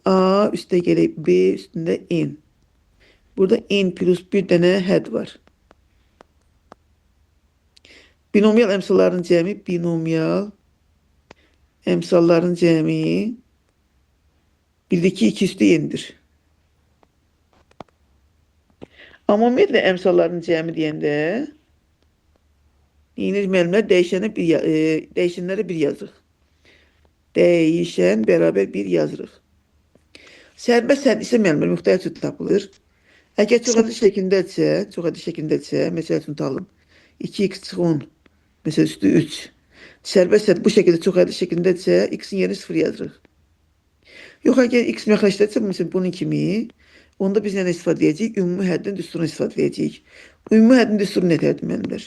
A üstte gerek B üstünde n. Burada n plus bir tane head var. Binomial emsalların cəmi binomial emsalların cəmi bildiki 2 üstü n'dir. Amma ümumiyyətlə əmsalların cəmi deyəndə neyinir müəllimlər? Dəyişənlərə bir yazırıq. Dəyişən bərabər bir yazırıq. Sərbəst hədd isə müəllimlər müxtəlif cür tapılır. Əgər çox ədəd şəklindədirsə, məsəl üçün tutalım. 2x çıxı 10, məsəl üstü 3. Sərbəst hədd bu şəkildə çox ədəd şəklindədirsə, x-in yerinə 0 yazırıq. Yox, əgər x məxləşdirsə, məsələn, bunun kimi, onda biz nə istifadə edəcəyik? Ümumi həddin düsturunu istifadə edəcəyik. Ümumi həddin düsturu nətərdir müəllimlər?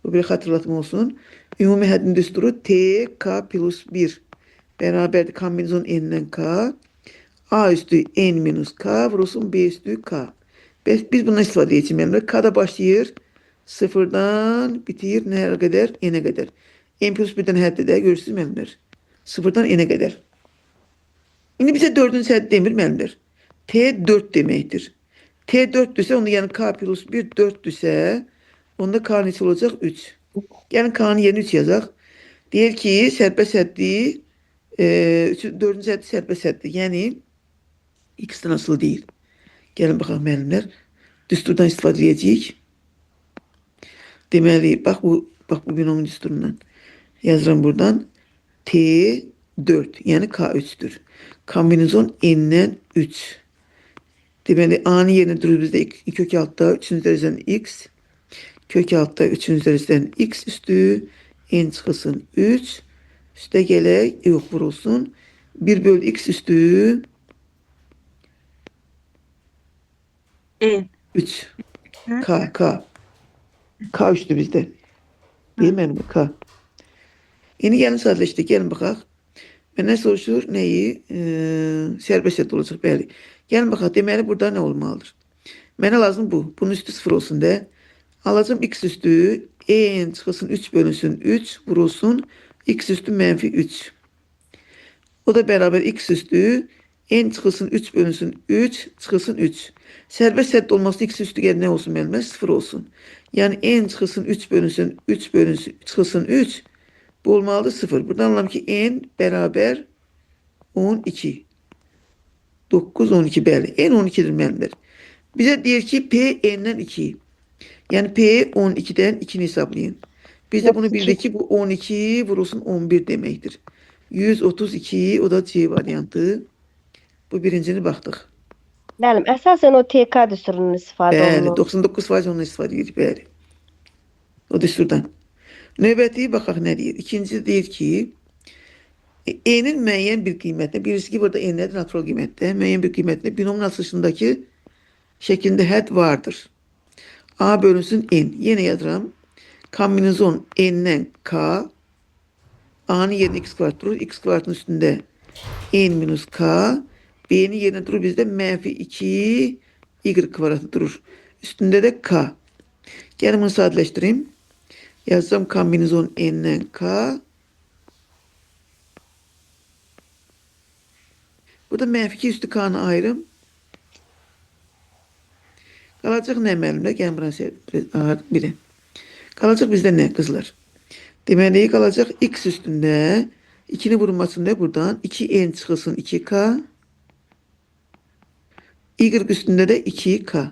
Bu bir xatırlatma olsun. Ümumi həddin düsturu t(k plus 1) bərabərdir kombinizon n-dən k. A üstü n minus k vurulsun b üstü k. Biz bundan istifadə edəcəyik müəllimlər. K-da başlayır, sıfırdan bitir nəyə qədər? N-ə qədər. N plus 1-dən həddə də görürsünüz müəllimlər. Sıfırdan n-ə qədər. İndi bizə 4-cü hədd demir müəllimlər. T 4 deməkdir. T 4-dürsə, onda yəni k plus 1 4-dürsə, onda k neçə olacaq? 3. Yəni k-nın yerinə 3 yazaq. Deyir ki, sərbəst həddi 4-cü həddi sərbəst həddi. Yəni x-dən asılı deyil. Gəlin baxaq müəllimlər. Düsturdan istifadə edəcəyik. Deməli, bax bu binomun düsturundan. Yazıram buradan. T 4, yəni k 3'dür. Kombinizon n-dən 3. Deməli, a-nın yerinə durur bizdə kök altda 3'ün üzərindən x. Kök altda 3'ün üzərindən x üstü. N çıxılsın 3. Üstə gələk, yox vurulsun. 1 bölü x üstü 3. K. K üstü bizdə. Değil mi mənim K? Yeni gəlin sadələşdik. Gəlin baxaq. Məndən soruşur nəyi? Sərbəst hədd olacaq, bəli. Gəlin baxaq. Deməli, burada nə olmalıdır? Mənə lazım bu. Bunun üstü 0 olsun da. Alacağım x üstü n çıxılsın 3 bölünsün 3 vurulsun x üstü mənfi 3. O da bərabər x üstü n çıxılsın 3 bölünsün 3 çıxılsın 3. Sərbəst hədd olması x üstü gəlir nə olsun müəllimlər? 0 olsun. Yəni n çıxılsın 3 bölünsün 3 bölünsün çıxılsın 3. Bu olmalıdır 0. Buradan anlam ki n bərabər 12. 9, 12 bəli. N 12'dir müəllimlər. Bizə deyir ki p n'dən 2. Yəni p 12'dən 2'ni hesablayın. Biz de bunu bildik ki bu 12 vurulsun 11 deməkdir. 132 o da C variantı. Bu birincini baxdıq. Bəli, əsasən o TK düsturunun istifadə Bəli, olunur. 99% ondan istifadə edirik, bəli. O düsturdan. Növbəti baxaq nə deyir? İkinci deyir ki, n'in müəyyən bir qiymətinə, birisi ki burada n nədir? Natural qiymətdə, müəyyən bir qiymətinə binomun açılışındakı şəklində hədd vardır. A bölünsün n. Yenə yazıram. Kombinizon n'dən k. A'nın yerine x kvadrat durur. X kvadratın üstünde n minus k. B'nin yerine durur bizde mənfi 2 y kvadratı durur. Üstünde de k. Gelin bunu sadeleştireyim. Yazsam kombinizon n'den k. Burada mənfi 2 üstü k'nı ayrım. Qalacaq nə müəllimlər? Gəlin bura biri. Qalacaq bizdə nə qızlar? Deməli qalacaq x üstündə 2'ni vurulmasında buradan 2n çıxılsın 2k. Y üstündə də 2k.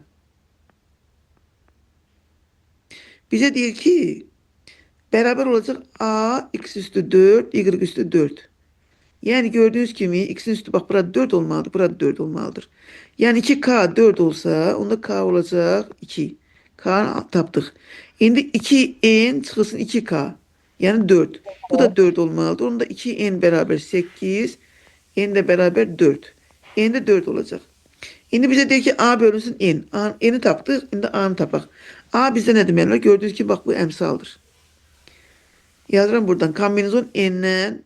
Bizə deyir ki, bərabər olacaq a x üstü 4, y üstü 4. Yani gördüğünüz gibi x'in üstü bak burada 4 olmalıdır, burada 4 olmalıdır. Yani 2k 4 olsa onda k olacak 2. K tapdık. Şimdi 2n çıxılsın 2k. Yani 4. Bu da 4 olmalıdır. Onda 2n beraber 8. N de beraber 4. N de 4 olacak. Şimdi bize deyir ki a bölünsün n. N'i tapdık. Şimdi a'nı tapak. A bizde ne demeli? Gördüğünüz gibi bak bu emsaldır. Yazıram buradan. Kombinizon n'den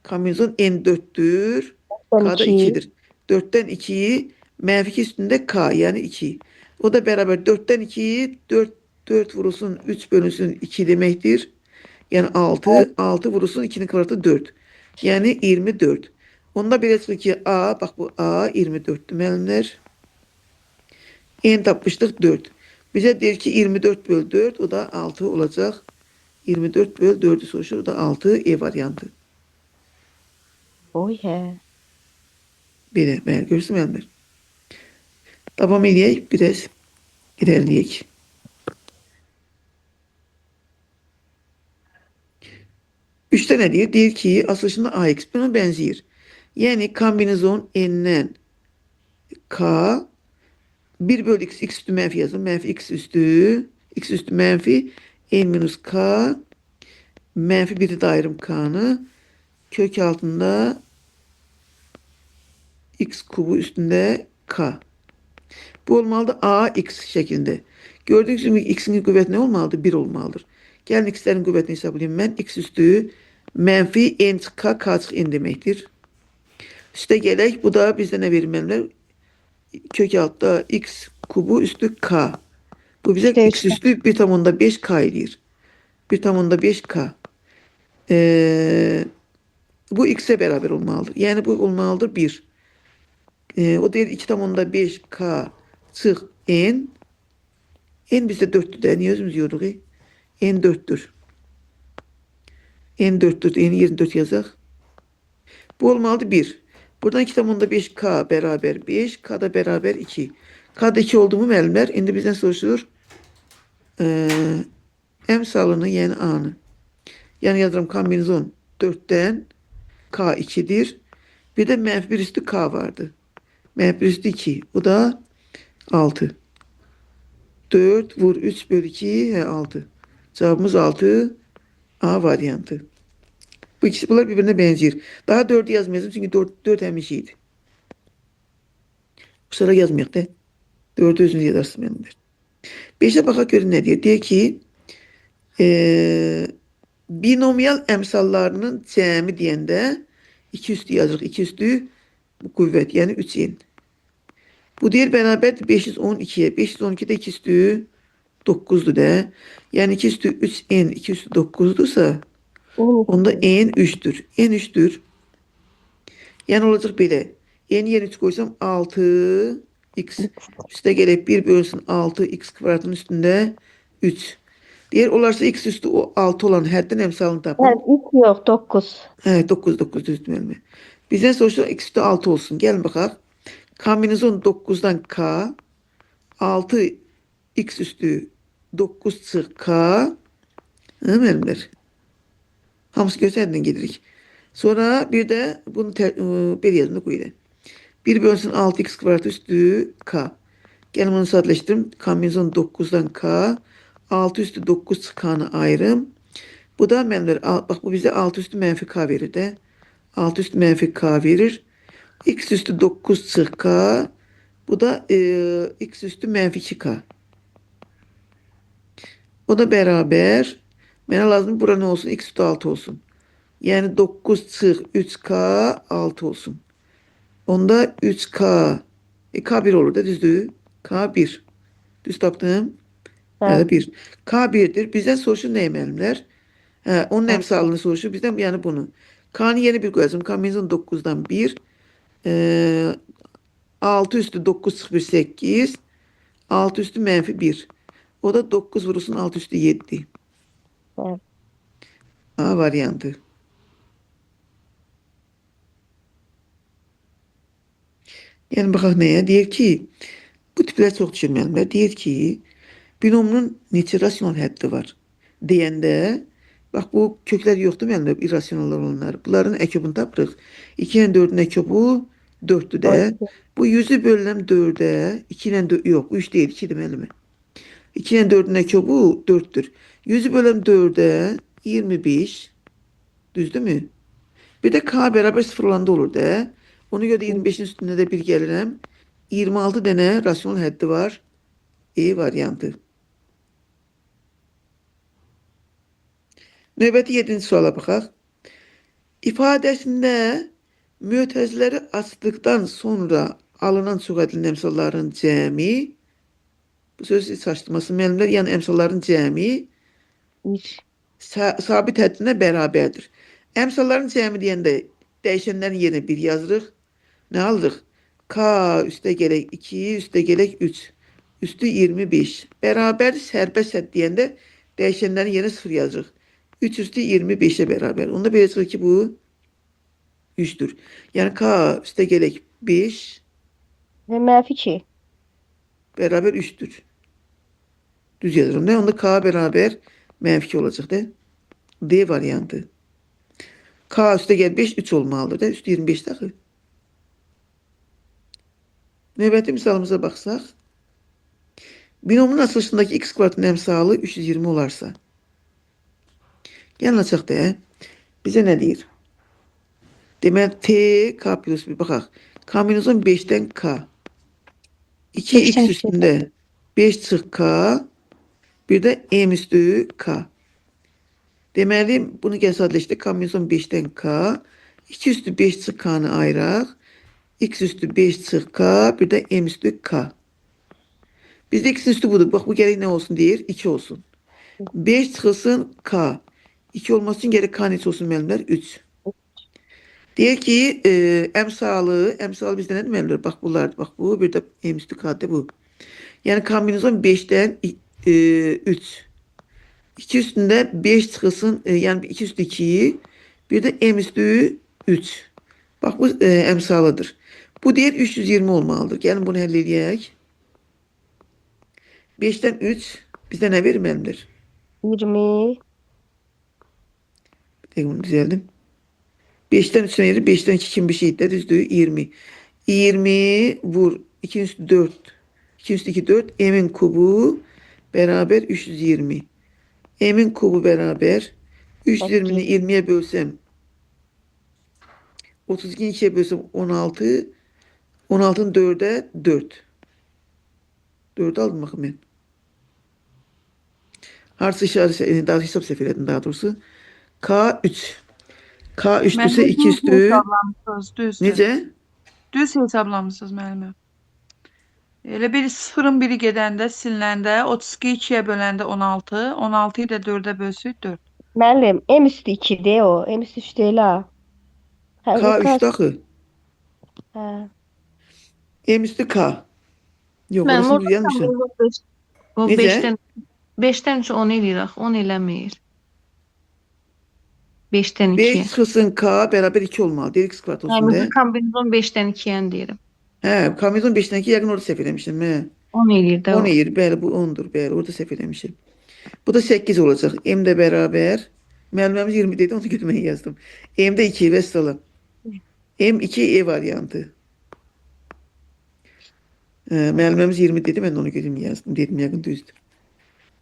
kombinizon n 4'tür. K da 2'dir. 4'ten 2'yi mənfi üstünde k yani 2. O da beraber 4'ten 2'yi 4 vurulsun 3 bölünsün 2 demektir. Yani 6 vurulsun 2'nin kvadratı 4. Yani 24. Onda belə çıxır ki, A, bax bu A 24-dür müəllimlər. N tapmışdıq 4. Bizə deyir ki, 24 böl 4, o da 6 olacaq. 24 böl 4'ü soruşur, o da 6 E variantı. Oy hə. Belə, bəli, görürsün müəllimlər. Davam edək, biraz irəliləyək. Üçte ne diyor? Deyir ki, açılışında AX buna bənzəyir. Yəni, kombinizon N'dən K 1 bölü X, X üstü mənfi yazın. Mənfi X üstü mənfi N minus K mənfi 1'i de ayrım K'nı kök altında X kubu üstünde K. Bu olmalıdır AX şeklinde. Gördüğünüz gibi X'in kuvveti ne olmalıdır? 1 olmalıdır. Gelin X'lerin kuvvetini hesaplayayım ben. X üstü mənfi N K K N demektir. Üste gelek. Bu da bizde ne verilmeliler? Kök altta X kubu üstü K. Bu bize İşte X üstü 1 tam onda 5 K edir. 1 tam onda 5 K. Bu X'e beraber olmalıdır. Yani bu olmalıdır 1. O değil 2 tam onda 5 K çıx N. N bizde 4'tür de. Niye özümüz yorduk? N 4'tür. N 4'tür. N 24 yazaq. Bu olmalıdır 1. Buradan 2 tam onda 5 K beraber 5. K da beraber 2. K'da 2 oldu mu müəllimlər? İndi bizden soruşur. Emsalını yani A'nı. Yani yazıram kombinizon 4'ten K 2'dir. Bir de mənfi 1 üstü K vardı. Mənfi 1 üstü 2. O da 6. 4 vur 3 bölü 2 6. Cevabımız 6. A variantı. Bu ikisi bunlar birbirine benziyor. Daha 4'ü yazmayacağım çünkü 4 hem şeydi. Kusura yazmayaq da. 4'ü özünüz yazarsın benimdir. 5'e bakaq görün ne diyor. Diyor ki binomial emsallarının cəmi deyəndə 2 üstü yazırıq. 2 üstü kuvvet yani 3n. Bu deyir beraber 512'ye. 512'de 2 üstü 9'du de. Yani 2 üstü 3n 2 üstü 9'dursa onda n 3'tür. N 3'tür. Yani olacaq belə. N'yi yerine 3 koysam 6 x üste gelip 1 bölünsün 6 x kvadratın üstünde 3. Diğer olarsa x üstü o 6 olan həddən emsalını tapın. Yani 3 yok 9. Evet 9 düzdür. Bizden soruşlar x üstü 6 olsun. Gelin bakalım. Kombinizon 9'dan k 6 x üstü 9 çıx k. Müəllimlər. Hamısı göstərdin gedirik. Sonra bir de bunu bir yazımda koyalım. 1 bölünsün 6x kvadrat üstü k. Gelin bunu sadeleştirim. Kombinizon 9'dan k. 6 üstü 9 çıx k'nı ayrım. Bu da müəllimlər. Bak bu bize 6 üstü mənfi k verir de. 6 üstü mənfi k verir. X üstü 9 çıx k. Bu da x üstü mənfi 2k. O da beraber. Mənə lazım bura ne olsun? X üstü 6 olsun. Yani 9 çıx 3k 6 olsun. Onda 3k. K1 olur da düzdür. K1. Düz tapdım. Ya da 1. K1'dir. Bizden soruşur ne müəllimlər? Onun emsalını soruşur. Bizden yani bunu. K'nı yeni bir koyacağım. Kombinizon 9'dan 1. 6 üstü 9 çıx 1 8. 6 üstü mənfi 1. O da 9 vurulsun 6 üstü 7. Evet. A variantı. Yani baxaq nəyə? Deyir ki, bu tiplər çox düşürməyənlər. Deyir ki, binomunun neçə rasional həddi var? Deyəndə, bax bu köklər yoxdur müəllimlər, irrasional olanlar. Bunların əkobunu tapırıq. 2 ilə 4'ün əkobu 4'dür də. Bu 100'ü bölünəm 4'ə, 2 ilə 4, yox, 3 deyil, 2'dir müəllimə. 2 ilə 4'ün əkobu 4'dür. 100'ü bölünəm 4'ə, 25, düzdür mü? Bir de k beraber sıfırlandı olur da. Ona göre 25'in üstünde de bir gelirim. 26 tane rasyonel həddi var. E variantı. Növbəti 7-ci suala baxaq. İfadəsində mütəziləri açdıqdan sonra alınan çoxədilin əmsalların cəmi, bu söz saçdırması müəllimlər, yəni əmsalların cəmi sabit həddinə bərabərdir. Əmsalların cəmi deyəndə Dəyişənlərin yerinə 1 yazırıq. Nə aldıq? K üstə gələk 2, üstə gələk 3. Üstü 25. Bərabər sərbəst sədd deyəndə dəyişənlərin yerinə 0 yazırıq. 3 üstü 25'e bərabər. Onda belə çıxır ki, bu 3'dür. Yəni K üstə gələk 5 Və mənfi 2. bərabər 3'dür. Düz yazırım da. Onda K bərabər mənfi 2 olacaq da. D variantı. K üstə gəl 5, 3 olmalıdır da. Üstü 25 daxil. Növbəti misalımıza baxsaq. Binomun açılışındakı x kvadratın əmsalı 320 olarsa. Gəlin açaq da. Bizə nə deyir? Deməli T K plus 1 baxaq. Kombinizon 5'dən K. 2x 5'dən üstündə 5 çıx K. Bir də M üstü K. Deməli bunu gəl sadələşdirək. Kombinizon 5'dən K. 2 üstü 5 çıx K'nı ayıraq. X üstü 5 çıx K. Bir də M üstü K. Bizdə x'in üstü budur. Bax bu gərək nə olsun deyir? 2 olsun. 5 çıxılsın K. 2 olması için gərək K neçə olsun müəllimlər? 3. Deyir ki, əmsalı bizdə nə deməlidir? Bax bunlardır. Bax bu, bir də M üstü K'dır bu. Yəni kombinizon 5'dən 3. 2 üstündə 5 çıxılsın, yəni 2 üstü 2'yi, bir də M üstü 3. Bax bu əmsalıdır. Bu deyir 320 olmalıdır. Gəlin bunu həll edək. 5'dən 3 bizdə nə verir müəllimlər? 20. Bir dəqiqə bunu düzəldim. 5'ten 3'e verir. 5'ten 2 kim bir şey de düzdür. 20. 20 vur. 2 üstü 4. 2 üstü 2 4. M'in kubu beraber 320. M'in kubu beraber 320'ni 20'ye bölsem 32'ni 2'ye bölsem 16. 16'ın 4'e 4. 4 aldım bakın ben. Harsı işareti daha hesap seferi daha doğrusu. K 3. K 3 ise 2 düz üstü. hesablamışsınız, düzdür. Necə? Düz hesablamışsınız müəllimə. Elə bir sıfırın biri gedəndə, silinəndə, 32 2'ye böləndə 16, 16'yı da 4'e bölsək 4. Müəllim, M üstü 2'dir o. M üstü 3 deyil ha. Hə, K K 3 daxı. Hə. M üstü K. Yok Mənim orasını orada düzəlmişəm. o Necə? 5'dən 3 10 eləyir axı, 10 eləmir. 5'dən 5 2'yə. çıxılsın K beraber 2 olmalı. Dedik x kvadrat olsun Mənim de. kombinizon 5'dən 2'yə deyirəm. Hə, kombinizon 5'dən 2 yəqin orada səhv eləmişəm. Hə. 10 eləyir də 10 o. eğir. Bəli bu 10'dur. Bəli orada səhv eləmişəm. Bu da 8 olacaq. M də bərabər. Müəlliməmiz 20 dedi. Onu görə mən yazdım. M də 2 və salam. M 2 E variantı. Müəlliməmiz 20 dedi. Mən də onu görə yazdım. Dedim yəqin düzdür.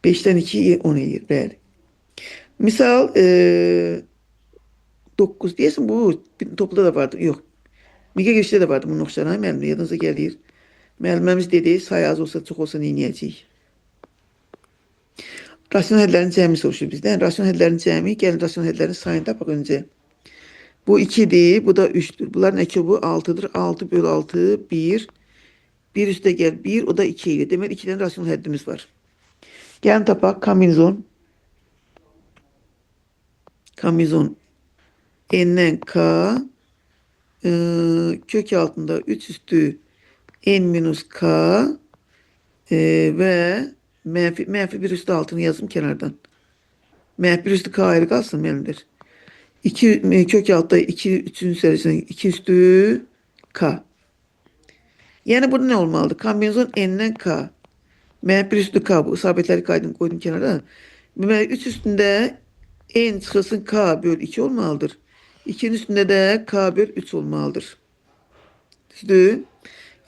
5'dən 2 10 eğir. Bəli. Misal 9 deyəsən bu topluda da vardı. Yox. Migə girişdə də vardı bunun oxşarına. Müəllim yadınıza gəlir. Müəlliməmiz dedi say az olsa çox olsa neyniyəcəyik? Rasional hədlərin cəmi soruşur bizdən. Rasional hədlərin cəmi, gəlin rasional hədlərin sayını tapaq öncə. Bu 2'dir, bu da 3'dür. Bunların əki bu 6'dır. 6 bölü 6, 1. 1 üstə gəl 1, o da 2 ilə. Demək 2 dənə rasional həddimiz var. Gəlin tapaq kombinizon. Kombinizon n'dən k kök altında 3 üstü n minus k ve mənfi 1 üstü altını yazdım kenardan. Mənfi 1 üstü k ayrı kalsın müəllimlər. 2 kök altta 2 3'ün içerisinde 2 üstü k. Yani burada ne olmalıdır? Kombinizon n'den k. Mənfi 1 üstü k. Bu isabetleri koydum kenara. 3 üstünde n çıxılsın k bölü 2 olmalıdır. 2'nin üstünde de k bölü 3 olmalıdır. Düzdür?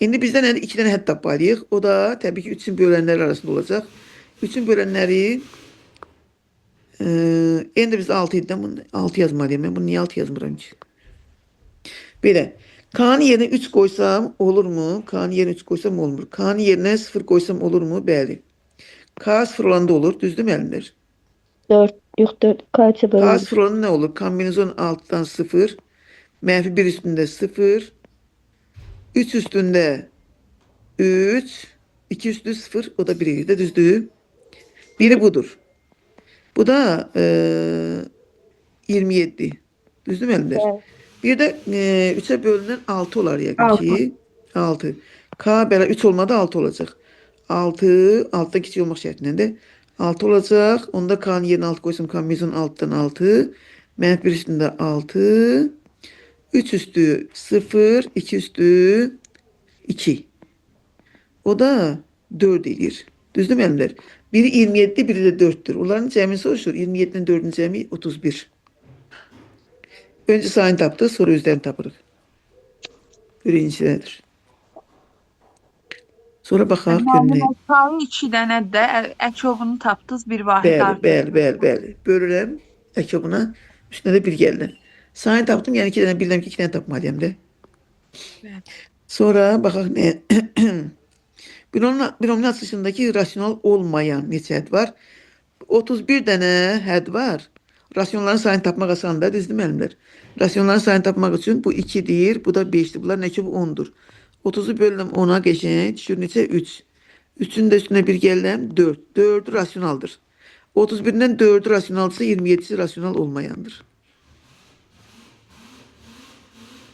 İndi bizdən 2 dənə hədd tapmalıyıq. O da təbii ki 3'ün bölənləri arasında olacaq. 3'ün bölənləri n də bizdə 6 idi. Bunu 6 yazmalıyım. Ben bunu niye 6 yazmıram ki? Belə. K'nın yerine 3 koysam olur mu? K'nın yerine 3 koysam olmur. K'nın yerine 0 koysam olur mu? Bəli. K 0 olanda olur. Düzdür müəllimlər? 4. Yox 4. K3'e K bölünür. 0 olanda ne olur? Kombinizon 6'dan 0. Mənfi 1 üstünde 0. 3 üstünde 3. 2 üstü 0. O da 1 de düzdür. Biri budur. Bu da 27. Düzdür müəllimlər? Evet. Bir də 3-ə bölünən 6 olar yəqin 6. ki. 6. K belə 3 olmadı 6 olacaq. 6, 6-dan kiçik olmaq şərtilə də 6 olacaq. Onda K-nın yerinə 6 qoysam kombinezon 6-dan 6. Mənfi 1 üstündə 6. 3 üstü 0, 2 üstü 2. O da 4 edir. Düzdür müəllimlər? Biri 27, biri də 4'tür. Onların cəmini soruşur. 27'nin 4'ün cəmi 31. Önce sayını tapdıq, sonra özlərini tapırıq. Birincisidir. Sonra baxaq görünək. Müəllimə, sayı 2 dənədə əkovunu tapdınız, bir vahid Bəli, artıq. bəli. Bölürəm əkobuna, üstünə də 1 gəldi. Sayını tapdım, yəni 2 dənə, bilirəm ki 2 dənə tapmalıyam da. Bəli. Sonra baxaq nə? Binomin açılışındakı rasional olmayan neçə hədd var? 31 dənə hədd var. Rasyonların sayını tapmaq asandır, düzdür müəllimlər? Rasyonların sayını tapmaq üçün bu 2'dir, bu da 5'dir. Bunlar nə ki bu 10'dur. 30'u bölürəm 10'a qəşəng, düşür neçə 3. 3'ün də üstünə 1 gəlirəm 4. 4'ü rasyonaldır. 31'dən 4'ü rasyonaldırsa 27'si rasyonal olmayandır.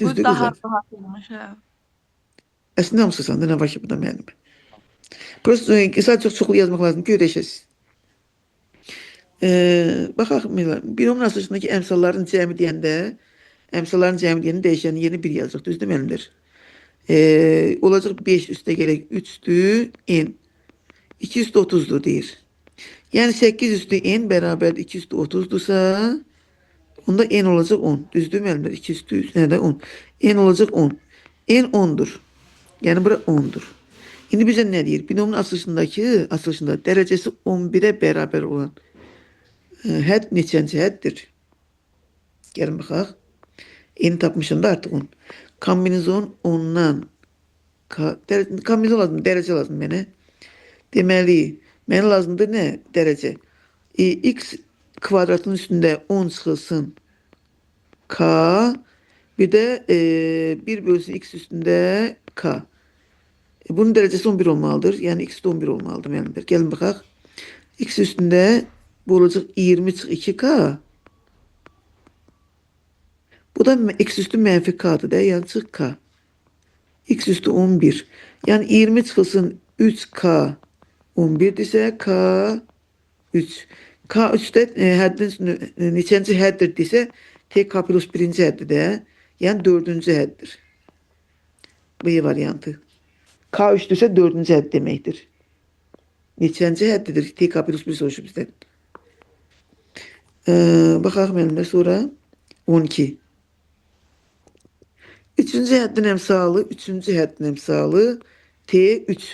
Bu Düzdür daha qızlar? rahat olmuş. Hə. Əslində hamısı sanda nə var ki bu da müəllim. Prosto sadəcə çoxlu yazmaq lazım ki öyrəşəsiniz. Baxaq binomin açılışındakı əmsalların cəmi deyəndə, dəyişənin yerinə 1 yazacaq. Düzdür müəllimlər? Olacaq 5 üstə gələk 3'tü n. 2 üstü 30'dur deyir. Yəni 8 üstü n bərabərdir 2 üstü 30'dursa onda n olacaq 10. Düzdür müəllimlər? 2 üstü nədə 10. N olacaq 10. N 10'dur. Yəni bura 10'dur. İndi bizə nə deyir? Binomin açılışında dərəcəsi 11'ə bərabər olan hədd neçənci hədddir? Gəlin baxaq. N tapmışam da artıq 10. Kombinezon 10'dan kombinezon lazım, dərəcə lazım mənə. Deməli, mənə lazımdır nə? Dərəcə. X kvadratın üstündə 10 çıxılsın K, bir də 1 bölsün X üstündə K. Bunun dərəcəsi 11 olmalıdır. Yəni X də 11 olmalıdır müəllimlər. Gəlin baxaq. X üstündə bu olacaq 20 çıx 2K. Bu da X üstü mənfi K'dır da. Yəni çıx K. X üstü 11. Yəni 20 çıxılsın 3K 11'dirsə K 3. K 3'də həddin neçənci həddir desə T K plus 1-ci həddir də. Yəni 4-cü həddir. Bu variantı. K 3'dürsə 4-cü hədd deməkdir. Neçənci həddidir? T K plus 1 soruşur bizdən. Baxaq müəllimlər sonra 12. 3-cü həddin əmsalı T3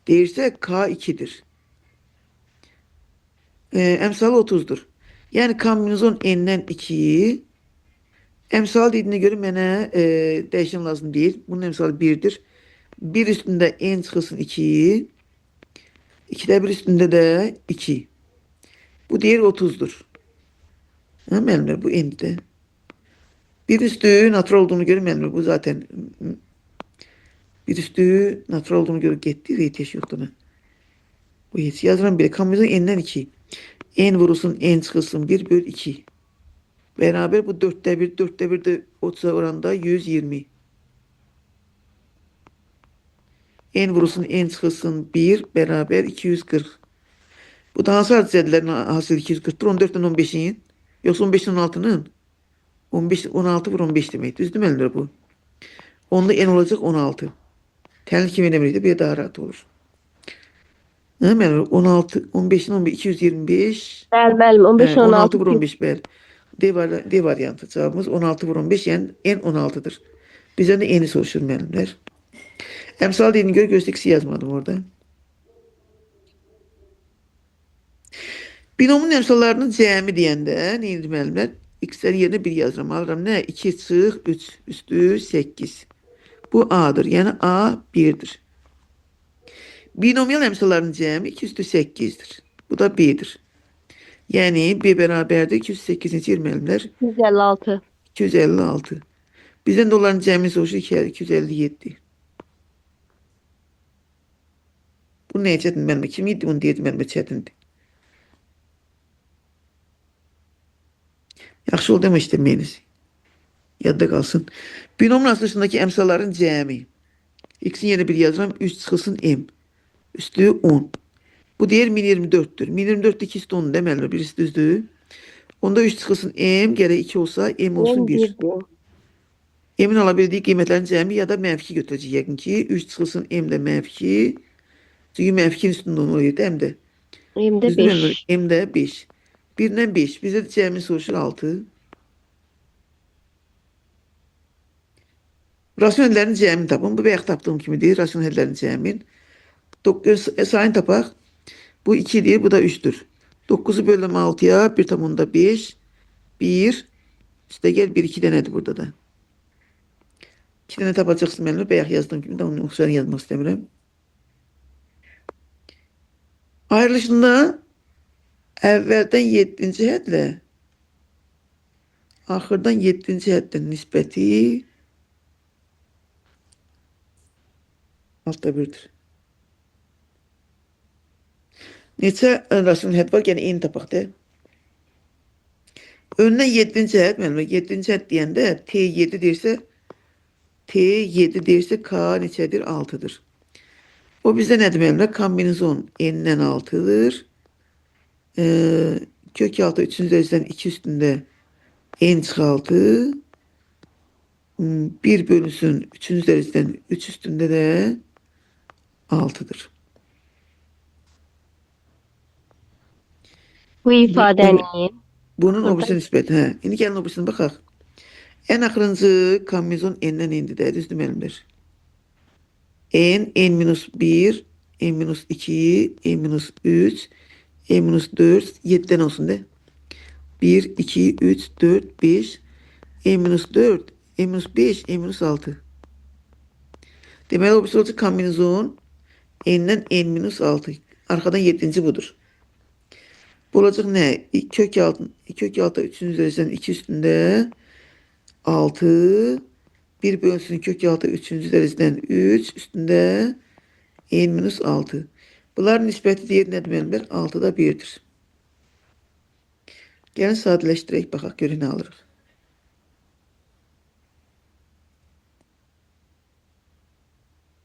deyirsə K 2'dir. Əmsalı 30'dur. Yəni kombinezon n'dən 2'yi əmsal dediyinə görə mənə dəyişən lazım deyil. Bunun əmsalı 1'dir. 1 üstündə n çıxılsın 2'yi. 2'də 1 üstündə də 2. Bu deyir 30'dur. Müəllimlər bu n'dir. 1 üstü natural olduğunu görə müəllimlər bu zaten 1 üstü natural olduğunu görə getdi. Reyteş yoxdur. Bu heç yazıram belə. Kombinezon n'dən 2. N vurulsun n çıxılsın 1 böl 2. Bərabər bu 4'də 1, 4'də 1 də 30'a oranda 120. N vurulsun n çıxılsın 1 bərabər 240. Bu da hansı hadisələrin hasılı 240'dır? 14'dən 15'in. Yoxsa 15'dən 16'nın? 16 vur 15 demək. Düzdür müəllimlər bu? Onda n olacaq 16. Tənlik kimi eləməkdə bir daha rahat olur. Müəllimlər 16, 15'in 15, 225. Müəllim 15 16 vur 16. 15 bəli. D variantı cevabımız 16 vur 15 yəni n 16'dır. Bizden de n'i soruşur müəllimlər. Əmsal dediğine göre gözde x'i yazmadım orada. Binomun əmsallarının cəmi deyəndə neydi müəllimlər? X'lərin yerine 1 yazıram. Alıram nə? 2 çıx 3 üstü 8. Bu A'dır. Yəni A 1'dir. Binomial əmsallarının cəmi 2 üstü 8'dir. Bu da B'dir. Yəni B bərabərdir 208-ci müəllimlər. 256. 256. Bizden de onların cəmini soruşur 257. Bu nəyə çətin müəllimə? Kim idi bunu deyirdi müəllimə çətindir. Yaxşı oldu ama işləməyiniz. Yadda qalsın. Binomun açılışındakı əmsalların cəmi. X'in yerine 1 yazıram. 3 çıxılsın M. Üstü 10. Bu deyir 1024'tür. 1024'te 2 üstü 10 deməli. Birisi düzdür. Onda 3 çıxılsın M. Gərək 2 olsa M olsun 1. 1 diyor. M'in ala bildiği qiymətlərin cəmi ya da mənfi götürəcək yəqin ki. 3 çıxılsın M də mənfi. Çünki mənfi üstündə 10 oluyor da M də. Hem de Düzdür müəllim? 5. M də 5. 1-dən 5. Bizdə də cəmi soruşur 6. Rasyonellərin cəmini tapın. Bu bayaq tapdığım kimidir. Rasyonellərin cəmin. Sayını tapaq. Bu 2'dir. Bu da 3'tür. 9'u bölüm 6'ya. 1 tam onda 5. 1. İşte gel 1 2 denedir burada da. 2 tane tapacaksın benimle. Bayaq yazdığım gibi de onu yoksa yazmak istemiyorum. Ayrılışında əvvəldən 7-ci hədlə axırdan 7-ci həddən nisbəti altta 1'dir. Neçə rasyonel hədd var? Gene eyni tapaq da. Önüne 7-ci hədd, müəllimə 7-ci hədd deyəndə T7 deyirsə K neçədir? 6'dır. O bizdə nədir müəllimə? Kombinizon N'dən 6'dır. Kök 6 3. dereceden 2 üstünde N çıxaltı. 1 bölünsün 3. dereceden 3 üstünde de 6'dır. Bu ifadenin Bunun Burada- obrisine nisbəti. Hə. İndi gəlin obrisine baxaq. En axırıncı kombinizon N'dən N'dir də, düzdür müəllimlər? N minus 1, N minus 2, N minus 3, N minus 4, 7'den olsun de. 1, 2, 3, 4, 5, N minus 4, N minus 5, N minus 6. Deməli, obris olacaq kombinizon N'dən N minus 6. Arkadan 7'ci budur. Bu olacaq nə? Kök 6 3. dereceden 2 üstünde 6. 1 bölünsün kök 6 3. dereceden 3 üstünde N minus 6. Bunların nisbəti deyir nədir müəllimlər? 6'da 1'dir. Gəlin sadələşdirək, baxaq, görək nə alırıq.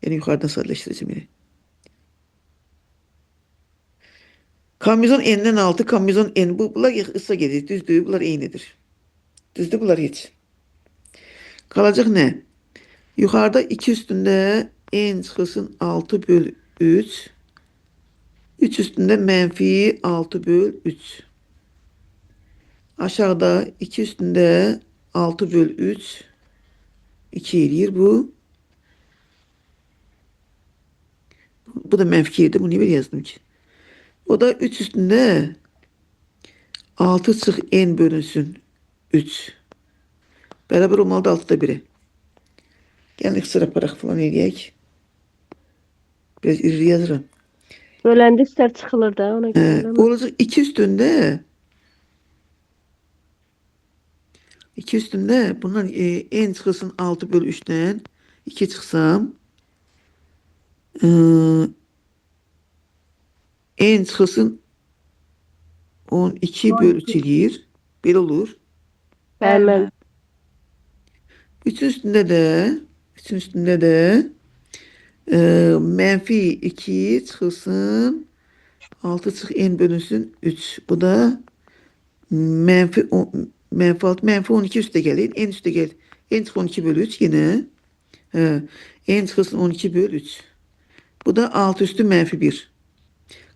Yəni yuxarıdan sadələşdirəcəm yine. Kombinizon N'den 6, kombinizon N. Bunlar ısa gedir, düzdür, bunlar eynidir. Düzdür, bunlar hiç. Kalacak ne? Yukarıda 2 üstünde N çıxılsın 6 böl 3. 3 üstünde mənfi 6 böl 3. Aşağıda 2 üstünde 6 böl 3. 2 eləyir bu. Bu da mənfi 7. Bunu niye böyle yazdım ki? O da 3 üstünde 6 çıx N bölünsün 3. Beraber olmalı 6'da 1'e. Gəlin xısır aparaq falan eləyək. Biraz iri yazıram. böləndə istər çıxılır da ona göre. Bu olacaq 2 üstünde 2 üstünde bundan N çıxılsın 6 bölü 3'ten 2 çıxsam N çıxılsın 12 bölü 3 eləyir. Belə olur. Bəli. 3'ün üstünde de mənfi 2 çıxılsın 6 çıx N bölünsün 3. Bu da mənfi 6 mənfi 12 üstə gəlir. N üstə gəlir. N çıx 12 bölü 3 yine. N çıxılsın 12 bölü 3. Bu da 6 üstü mənfi 1.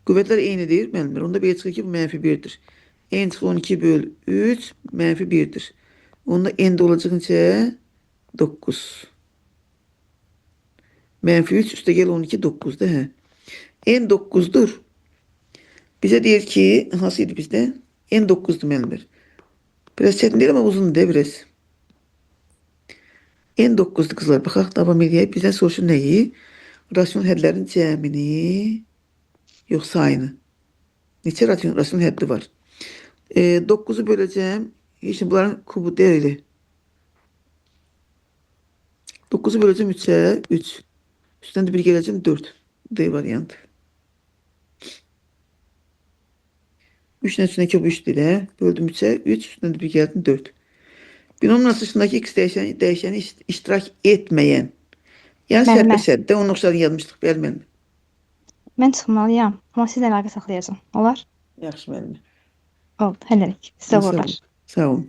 Qüvvətlər eynidir müəllimlər. Onda belə çıxır ki bu mənfi 1'dir. N çıx 12 bölü 3 mənfi 1'dir. Onda N də olacaq neçə? 9. Mənfi 3 üstə gəl 12 9'da hə. N 9'dur. Bize deyir ki hansıydı bizde? N 9'du müəllimlər. Biraz çətin deyil ama uzun da biraz. N 9'du kızlar. Baxaq davam edək. Bizden soruşur nəyi? Rasyonel hədlərin cəmini yox sayını. Neçə rasyonel həddi var? 9'u böləcəm. Şimdi bunların kubu deyil. 9'u böləcəm 3'e 3. Üstündən də 1 gələcəm 4. D variantı. 3'ün üstüne 2 bu 3 dilə. Böldüm 3'e 3. Üstündən də 1 gəldim 4. Binomun açılışındaki x dəyişəni iştirak etməyən. Yəni Müəllimə. sərbəst səddə onun oxşarını yazmışdıq, bəli müəllimə. Mən çıxmalıyam. Amma sizlə əlaqə saxlayacağam. Olar? Yaxşı müəllimə. Oldu. Hələlik. Sizə Sağ uğurlar. olun. Sağ olun.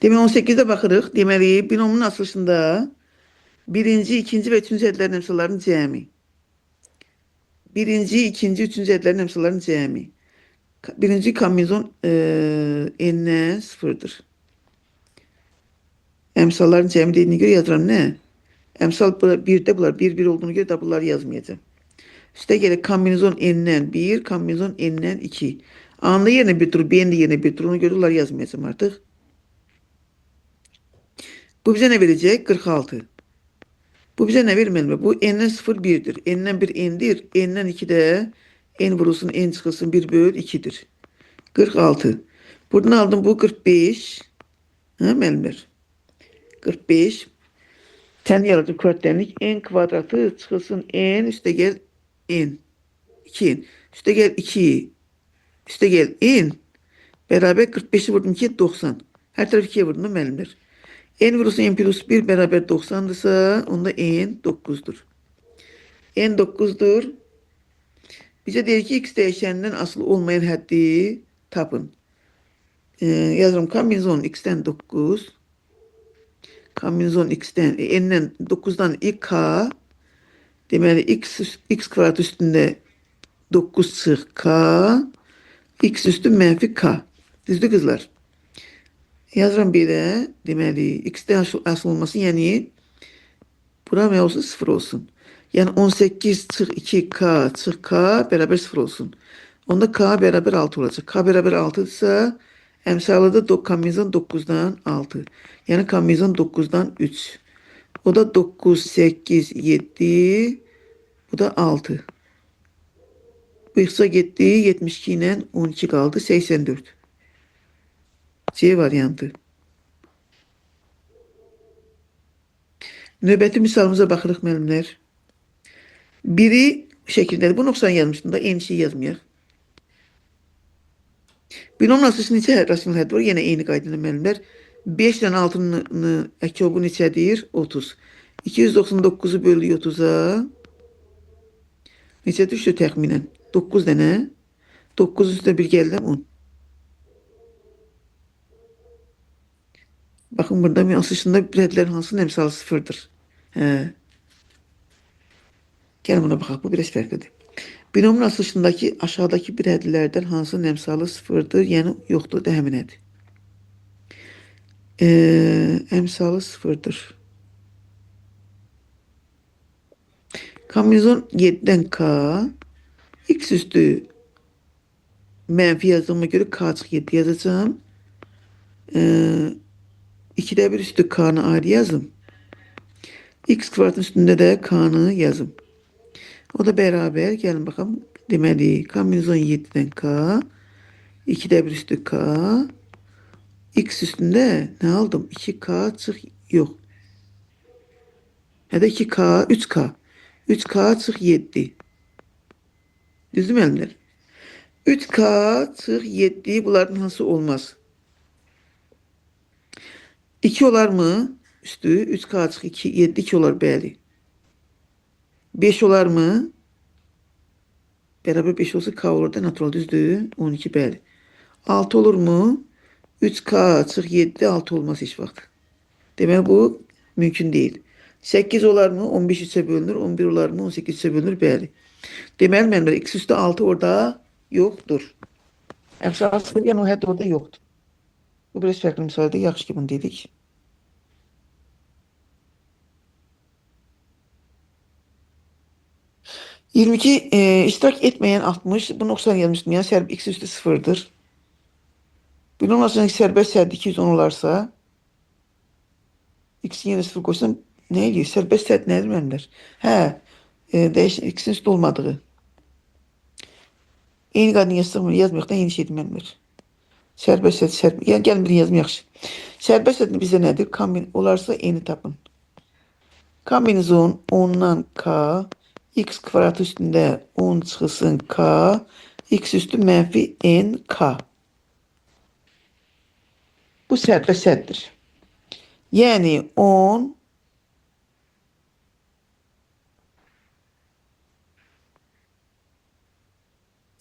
Demək 18-də baxırıq. Deməli, binomun açılışında birinci, ikinci və üçüncü ədədlərin əmsallarının cəmi. Birinci, ikinci, üçüncü ədədlərin əmsallarının cəmi. Birinci kombinizon n-dən sıfırdır. Əmsalların cəmi dediyinə görə yazıram nə? Əmsal 1-də bunlar 1-1 olduğuna görə də bunları yazmayacağım. Üstə gələk kombinizon n-dən 1, kombinizon n-dən 2. A-nı yerinə bir durur, B-ni də yerinə bir durur. Ona görə bunları yazmayacağım artıq. Bu bizə nə verəcək? 46. Bu bizə nə verməliyəm? Bu n-dən 0 1-dir. N-dən 1 n-dir. N-dən 2 də n vurulsun, n çıxılsın 1 böl 2-dir. 46. Buradan aldım bu 45. Ha, müəllimlər? 45. Tən yaradır kvadratlik. N kvadratı çıxılsın n, üstə gəl n. 2n. Üstə gəl 2. Üstə gəl n. Bərabər 45'i vurdum 2'ye 90. Hər tərəf 2'ye vurdum müəllimlər. N vurulsun n plus 1 bərabər 90'dırsa, onda n 9'dur. N 9'dur. Bizə deyir ki, x dəyişənindən asılı olmayan həddi tapın. Yazıram kombinizon x-dən 9. Kombinizon x-dən n-dən 9'dan k. Deməli x kvadrat üstündə 9 çıx k. X üstü mənfi k. Düzdür qızlar? Yazıram belə. Deməli x-dən asılı olması, yəni bura nə olsun? 0 olsun. Yəni 18 çıx 2k çıx k bərabər 0 olsun. Onda k bərabər 6 olacaq. K bərabər 6-dırsa əmsalı da kombinizon 9'dan 6. Yəni kombinizon 9'dan 3. O da 9, 8, 7. Bu da 6. Bu xısa getdi. 72 ilə 12 qaldı. 84. C variantı. Növbəti misalımıza baxırıq müəllimlər. Biri şəkildədir. Bu 90 yazmışdım da eyni şey yazmayaq. Binomun açılışı neçə rasional həddi var? Yenə eyni qayda ilə müəllimlər. 5 ilə 6'nın əkobu neçədir? 30. 299'u bölü 30'a neçə düşdü təxminən? 9 dənə. 9 üstə 1 gəldim 10. Baxın burada açılışında ədədlərin hansının əmsalı 0'dır. Hə. Gəlin buna baxaq. Bu biraz fərqlidir. Binomun açılışındakı aşağıdakı bir ədədlərdən hansının əmsalı 0'dır? Yəni yoxdur da həmin ədəd. Əmsalı 0'dır. Kombinizon 7'dən k. X üstü mənfi yazdığıma görə k çıx 7 yazacağım. 2'də 1 üstü k'nı ayrı yazım. X kvadratın üstündə də k'nı yazım. O da bərabər. Gəlin baxalım. Deməli, kombinizon 7'dən k. 2'də 1 üstü k. X üstündə nə aldım? 2k çıx yox. Ya da 2k, 3k. 3k çıx 7. Düzdür müəllimlər? 3k çıx 7 bunların hansı olmaz? 2 olar mı? Üstü 3k çıx 2, 7 2 olar bəli. 5 olar mı? Bərabər 5 olsa k olur da natural düzdür. 12 bəli. 6 olur mu? 3k çıx 7 6 olmaz heç vaxt. Demək bu mümkün deyil. 8 olar mı? 15 3'e bölünür. 11 olar mı? 18 3'e bölünür. Bəli. Deməli mənimlər x üstü 6 orada yoxdur. Əmsalı 0 yəni o hədd orada yoxdur. Bu biraz fərqli misaldır. Yaxşı ki bunu dedik. İştirak etmeyen 60. Bunu 90 yazmıştım. Yani x üstü 0'dır. Bunun aslında serbest sərdi 210 olarsa x'in yerine 0 koysam ne ediyor? Serbest sərdi nədir mənimlər? Hə, x'in üstü olmadığı. Eyni qadın yazmayaq da eyni şeydir mənimlər. Serbest sərdi, yəni gəlin birini yazmayaq yaxşı. Serbest sərdi bizə nədir? Kombin olarsa eni tapın. Kombinizon 10'dan k, x kvadrat üstündə 10 çıxılsın k, x üstü mənfi n k. Bu sərbəst səddir. Yani 10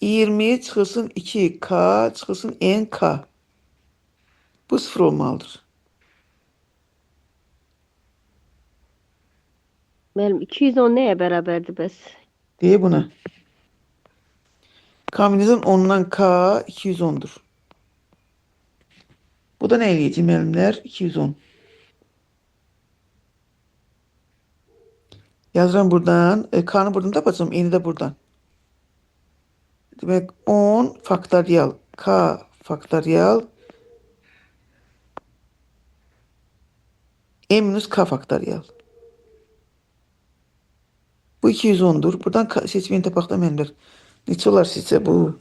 20 çıxılsın 2 k çıxılsın n k. Bu sıfır olmalıdır. Müəllim 210 nəyə bərabərdir bəs? Diye buna. Kombinizon 10'dan k 210'dur. Bu da ne eləyəcək müəllimlər? 210. Yazıram buradan. K'nı buradan tapacağım. N'i de buradan. Demek 10 faktoryal. K faktoryal. N minus K faktoryal. Bu 210'dur. Buradan seçmeni tapaqda müəllimlər. Neçə olar sizcə bu?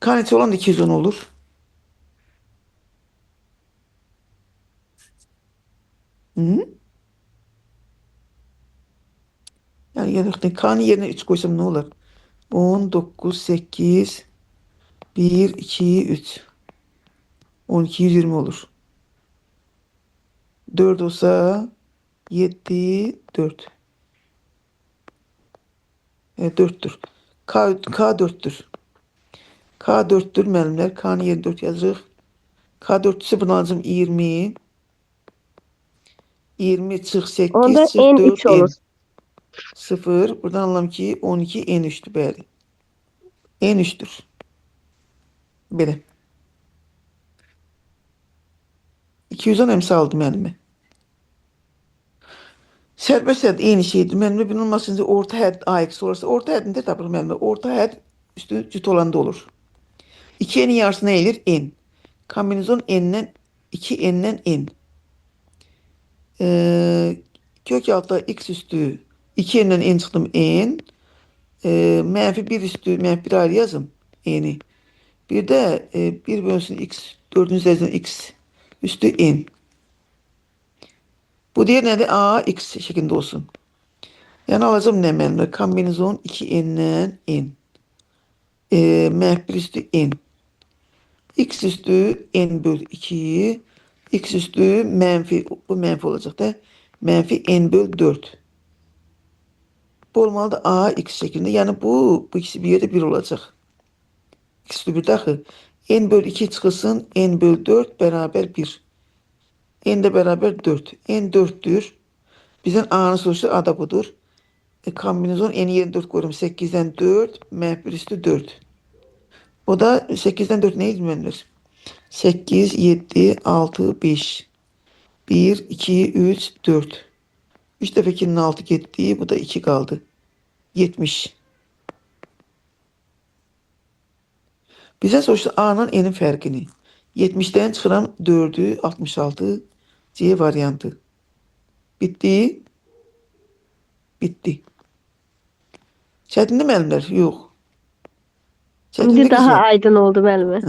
K neçə olan da 210 olur. Hı? Yani K'nın yerine 3 koysam ne olur? 10, 9, 8, 1, 2, 3. 12, 120 olur. 4 olsa 7, 4. Evet 4'tür. K 4'tür. K 4'tür müəllimlər. K'nın yerine 4 yazırıq. K 4'türsə bunu alacağım 20. 20 çıx 8 Onda çıx N 4 3 olur. 0. Buradan anlam ki 12 n 3'tür bəli. N 3'tür. Belə. 210 əmsi aldım müəllimi. Sərbəst hədd eyni şeydir. Müəllimə bunun olmasınca orta hədd AX olursa orta həddində tapılır müəllimə. Orta hədd üstü cüt olanda olur. 2n'in yarısı nə edir? N. Kombinizon n'dən 2n'dən n. Kök altta x üstü 2n'dən n çıxdım n. Mənfi 1 üstü mənfi 1 ayrı yazım n'i. Bir də 1 bölünsün x 4-cü dərəcədən x üstü n. Bu diğer nədir? A, x şeklinde olsun. Yani alacağım nə müəllimlər? Kombinizon 2n'dən n. Mənfi 1 üstü n. X üstü n böl 2'yi. X üstü mənfi. Bu mənfi olacaq da. Mənfi n böl 4. Bu olmalıdır A, x şeklinde. Yani bu ikisi bir yerde 1 olacaq. X üstü 1 daxil. N böl 2 çıxılsın. N böl 4 beraber 1. N de beraber 4. N 4'tür. Bizden A'nın sonuçta A da budur. Kombinizon N yerine 4 koyuyorum. 8'den 4. Mənfi 1 üstü 4. O da 8'den 4 neydi müəllimlər? 8, 7, 6, 5. 1, 2, 3, 4. 3 defa 2'nin 6 gitti. Bu da 2 kaldı. 70. Bize sonuçta A'nın N'in fərqini. 70'den çıxıram 4'ü 66 C variantı. Bitti. Bitti. Çətindir müəllimlər? Yox. İndi daha aydın oldu müəllimə.